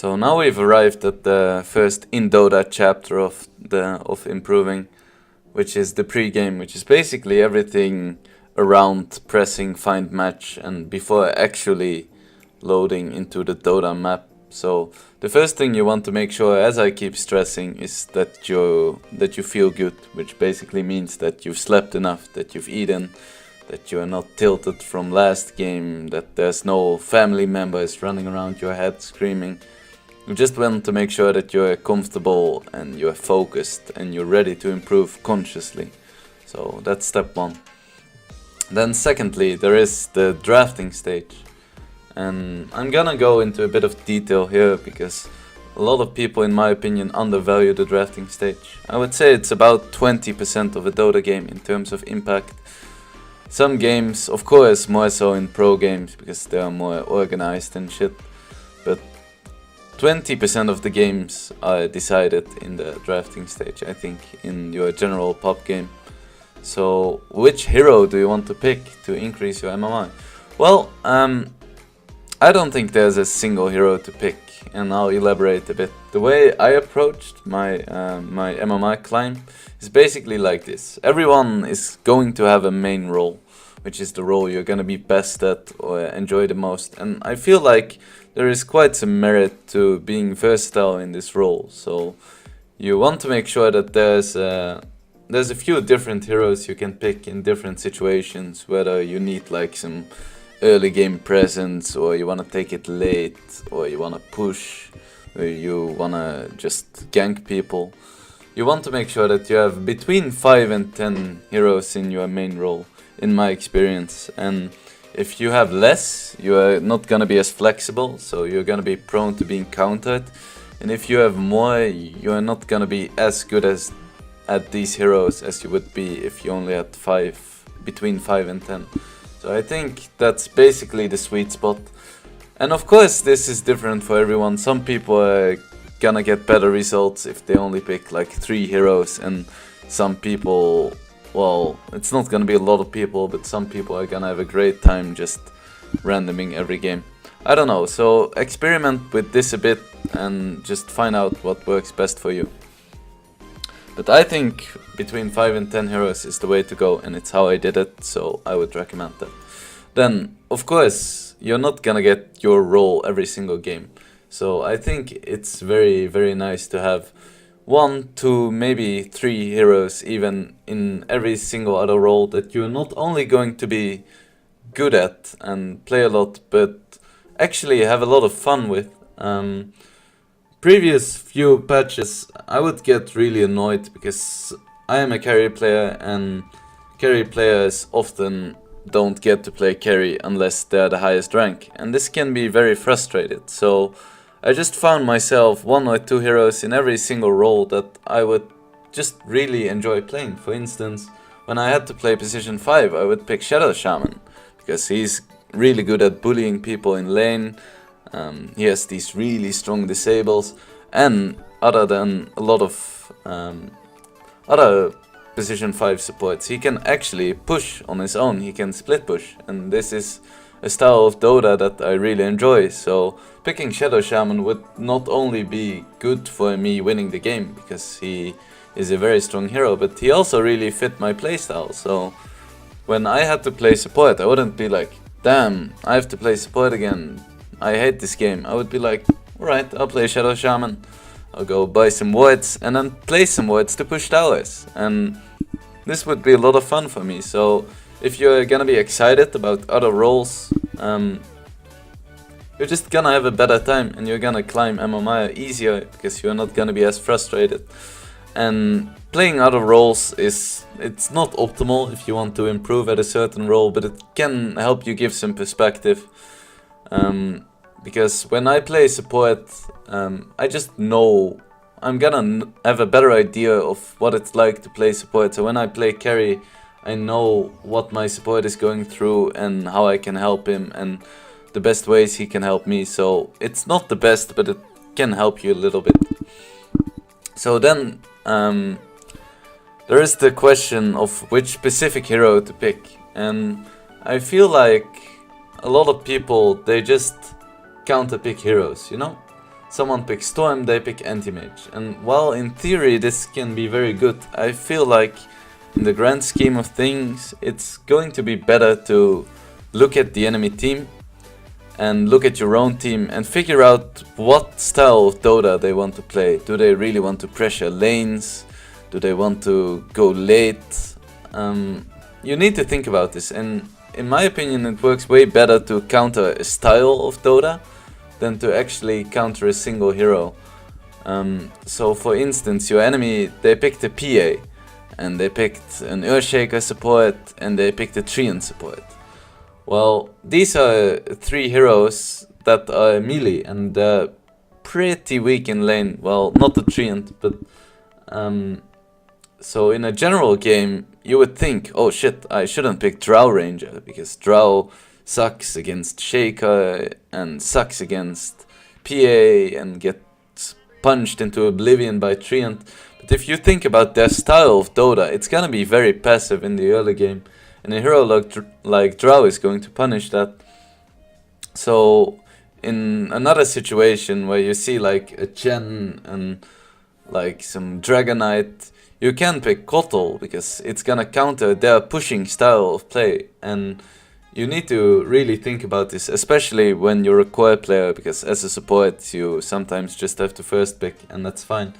So now we've arrived at the first in Dota chapter of improving, which is the pre-game, which is basically everything around pressing find match and before actually loading into the Dota map. So the first thing you want to make sure, as I keep stressing, is that you feel good, which basically means that you've slept enough, that you've eaten, that you are not tilted from last game, that there's no family members running around your head screaming. You just want to make sure that you're comfortable and you're focused and you're ready to improve consciously. So that's step one. Then secondly, there is the drafting stage. And I'm gonna go into a bit of detail here because a lot of people, in my opinion, undervalue the drafting stage. I would say it's about 20% of a Dota game in terms of impact. Some games, of course, more so in pro games because they are more organized and shit. But 20% of the games are decided in the drafting stage, I think, in your general pop game. So, which hero do you want to pick to increase your MMR? Well, I don't think there's a single hero to pick, and I'll elaborate a bit. The way I approached my my MMR climb is basically like this. Everyone is going to have a main role, which is the role you're gonna be best at or enjoy the most. And I feel like there is quite some merit to being versatile in this role. So you want to make sure that there's a few different heroes you can pick in different situations, whether you need like some early game presence, or you want to take it late, or you want to push, or you want to just gank people. You want to make sure that you have between 5 and 10 heroes in your main role, in my experience. And if you have less, you are not gonna be as flexible, so you're gonna be prone to being countered. And if you have more, you are not gonna be as good at these heroes as you would be if you only had between 5 and 10. So I think that's basically the sweet spot. And of course this is different for everyone. Some people are gonna get better results if they only pick like 3 heroes, and some people, well, it's not gonna be a lot of people, but some people are gonna have a great time just randoming every game. I don't know, so experiment with this a bit and just find out what works best for you. But I think between 5 and 10 heroes is the way to go, and it's how I did it, so I would recommend that. Then, of course, you're not gonna get your role every single game. So I think it's very, very nice to have 1, 2, maybe 3 heroes even in every single other role that you're not only going to be good at and play a lot, but actually have a lot of fun with. Previous few patches I would get really annoyed because I am a carry player, and carry players often don't get to play carry unless they're the highest rank, and this can be very frustrated. So I just found myself 1 or 2 heroes in every single role that I would just really enjoy playing. For instance, when I had to play position 5, I would pick Shadow Shaman because he's really good at bullying people in lane. He has these really strong disables, and other than a lot of other position 5 supports, he can actually push on his own. He can split push, and this is a style of Dota that I really enjoy. So picking Shadow Shaman would not only be good for me winning the game because he is a very strong hero, but he also really fit my playstyle. So when I had to play support, I wouldn't be like, damn, I have to play support again, I hate this game. I would be like, alright, I'll play Shadow Shaman. I'll go buy some wards and then play some wards to push towers. And this would be a lot of fun for me. So if you're gonna be excited about other roles, you're just gonna have a better time and you're gonna climb MMR easier because you're not gonna be as frustrated. And playing other roles it's not optimal if you want to improve at a certain role, but it can help you give some perspective. Because when I play support, I just know I'm gonna have a better idea of what it's like to play support. So when I play carry, I know what my support is going through and how I can help him and the best ways he can help me. So it's not the best, but it can help you a little bit. So then there is the question of which specific hero to pick, and I feel like a lot of people, they just counter pick heroes, you know? someone picks Storm, they pick Anti-Mage. And while in theory this can be very good, I feel like in the grand scheme of things, it's going to be better to look at the enemy team and look at your own team and figure out what style of Dota they want to play. Do they really want to pressure lanes? Do they want to go late? You need to think about this, and in my opinion it works way better to counter a style of Dota than to actually counter a single hero. So for instance, your enemy, they picked a PA, and they picked an Earthshaker support, and they picked a Treant support. Well, these are 3 heroes that are melee, and they're pretty weak in lane. Well, not the Treant, but so in a general game, you would think, oh shit, I shouldn't pick Drow Ranger, because Drow sucks against Shaker, and sucks against PA, and gets punched into oblivion by Treant. But if you think about their style of Dota, it's gonna be very passive in the early game. And a hero like Drow is going to punish that. So in another situation where you see like a Chen and like some Dragonite, you can pick Kotal because it's gonna counter their pushing style of play. And you need to really think about this, especially when you're a core player, because as a support you sometimes just have to first pick, and that's fine.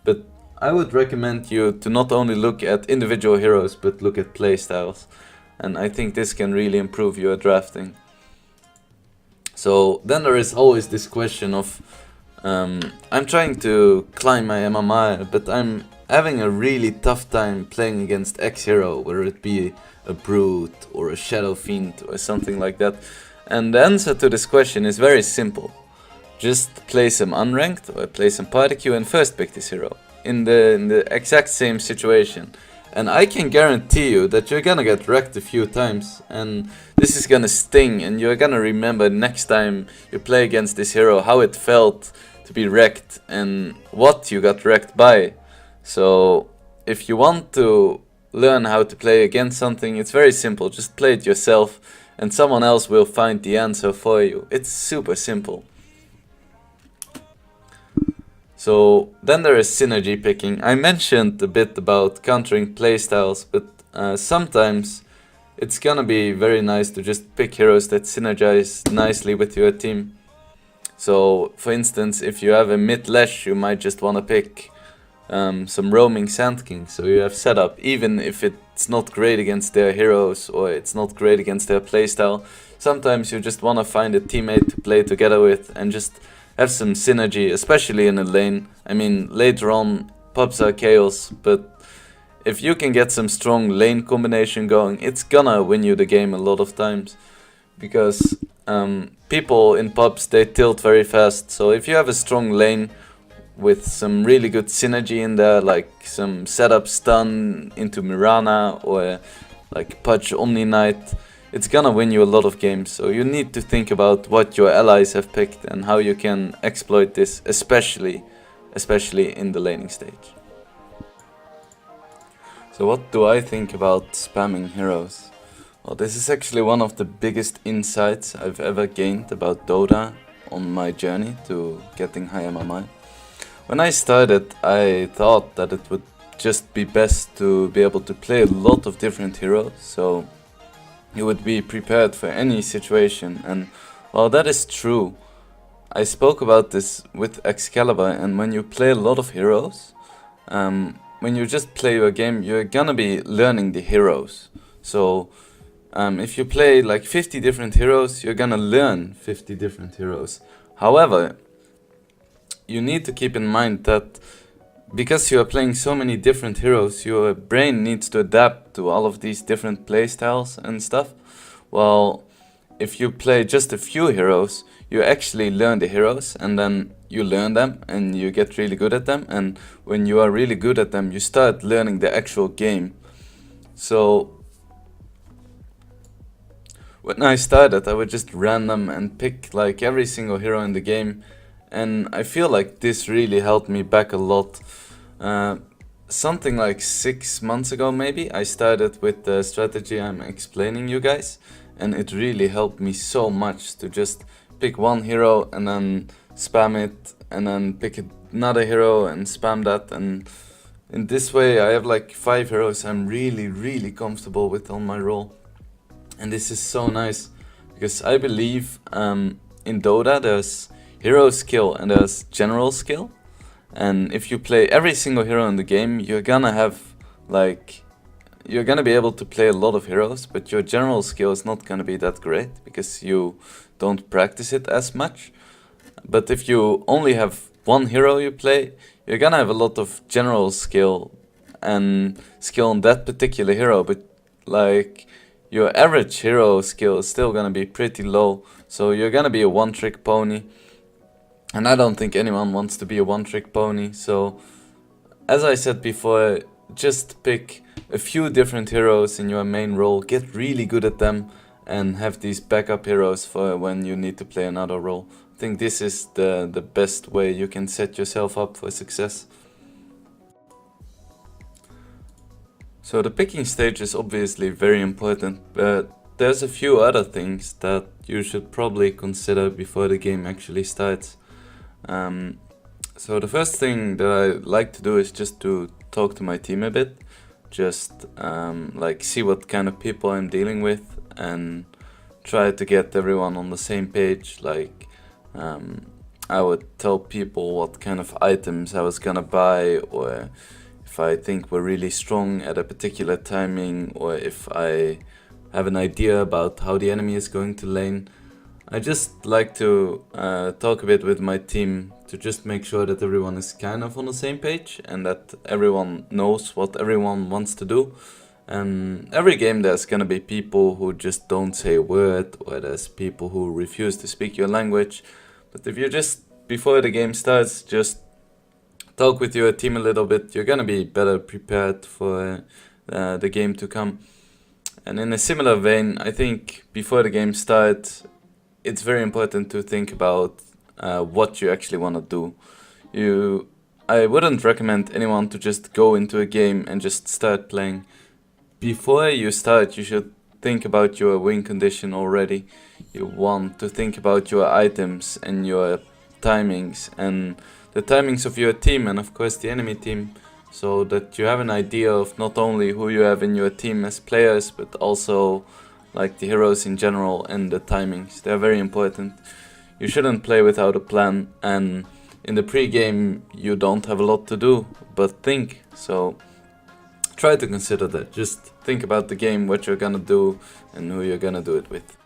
But I would recommend you to not only look at individual heroes, but look at play styles. And I think this can really improve your drafting. So then there is always this question of, I'm trying to climb my MMR, but I'm having a really tough time playing against X hero, whether it be a Brute or a Shadow Fiend or something like that. And the answer to this question is very simple. Just play some unranked or play some party queue and first pick this hero in the exact same situation. And I can guarantee you that you're gonna get wrecked a few times, and this is gonna sting, and you're gonna remember next time you play against this hero how it felt to be wrecked and what you got wrecked by. So if you want to learn how to play against something, it's very simple. Just play it yourself and someone else will find the answer for you. It's super simple. So then there is synergy picking. I mentioned a bit about countering playstyles, but sometimes it's gonna be very nice to just pick heroes that synergize nicely with your team. So for instance, if you have a mid Lash, you might just wanna pick some roaming Sand King, so you have setup, even if it's not great against their heroes or it's not great against their playstyle. Sometimes you just wanna find a teammate to play together with and just have some synergy, especially in a lane. I mean, later on, pubs are chaos, but if you can get some strong lane combination going, it's gonna win you the game a lot of times. Because people in pubs, they tilt very fast. So if you have a strong lane with some really good synergy in there, like some setup stun into Mirana or like Pudge Omni Knight, it's gonna win you a lot of games. So you need to think about what your allies have picked and how you can exploit this, especially in the laning stage. So what do I think about spamming heroes? Well, this is actually one of the biggest insights I've ever gained about Dota on my journey to getting high MMI. When I started, I thought that it would just be best to be able to play a lot of different heroes, so you would be prepared for any situation, and while that is true, I spoke about this with Excalibur, and when you play a lot of heroes, when you just play your game, you're gonna be learning the heroes. So if you play like 50 different heroes, you're gonna learn 50 different heroes. However, you need to keep in mind that because you are playing so many different heroes, your brain needs to adapt to all of these different playstyles and stuff. Well, if you play just a few heroes, you actually learn the heroes, and then you learn them and you get really good at them, and when you are really good at them, you start learning the actual game. So when I started, I would just random and pick like every single hero in the game, and I feel like this really helped me back a lot. Something like 6 months ago maybe, I started with the strategy I'm explaining you guys, and it really helped me so much to just pick one hero and then spam it, and then pick another hero and spam that, and in this way I have like 5 heroes I'm really comfortable with on my role. And this is so nice, because I believe in Dota there's hero skill and there's general skill. And if you play every single hero in the game, you're gonna be able to play a lot of heroes, but your general skill is not gonna be that great because you don't practice it as much. But if you only have one hero you play, you're gonna have a lot of general skill and skill on that particular hero, but like your average hero skill is still gonna be pretty low, so you're gonna be a one-trick pony. And I don't think anyone wants to be a one-trick pony, so as I said before, just pick a few different heroes in your main role, get really good at them, and have these backup heroes for when you need to play another role. I think this is the best way you can set yourself up for success. So the picking stage is obviously very important, but there's a few other things that you should probably consider before the game actually starts. So the first thing that I like to do is just to talk to my team a bit, just like see what kind of people I'm dealing with and try to get everyone on the same page. Like I would tell people what kind of items I was gonna buy, or if I think we're really strong at a particular timing, or if I have an idea about how the enemy is going to lane. I just like to talk a bit with my team to just make sure that everyone is kind of on the same page and that everyone knows what everyone wants to do. And every game there's gonna be people who just don't say a word, or there's people who refuse to speak your language. But if you just, before the game starts, just talk with your team a little bit, you're gonna be better prepared for the game to come. And in a similar vein, I think before the game starts, it's very important to think about what you actually want to do. I wouldn't recommend anyone to just go into a game and just start playing. Before you start, you should think about your win condition already. You want to think about your items and your timings and the timings of your team and of course the enemy team, so that you have an idea of not only who you have in your team as players, but also like the heroes in general and the timings. They're very important. You shouldn't play without a plan, and in the pre-game you don't have a lot to do but think, so try to consider that. Just think about the game, what you're gonna do and who you're gonna do it with.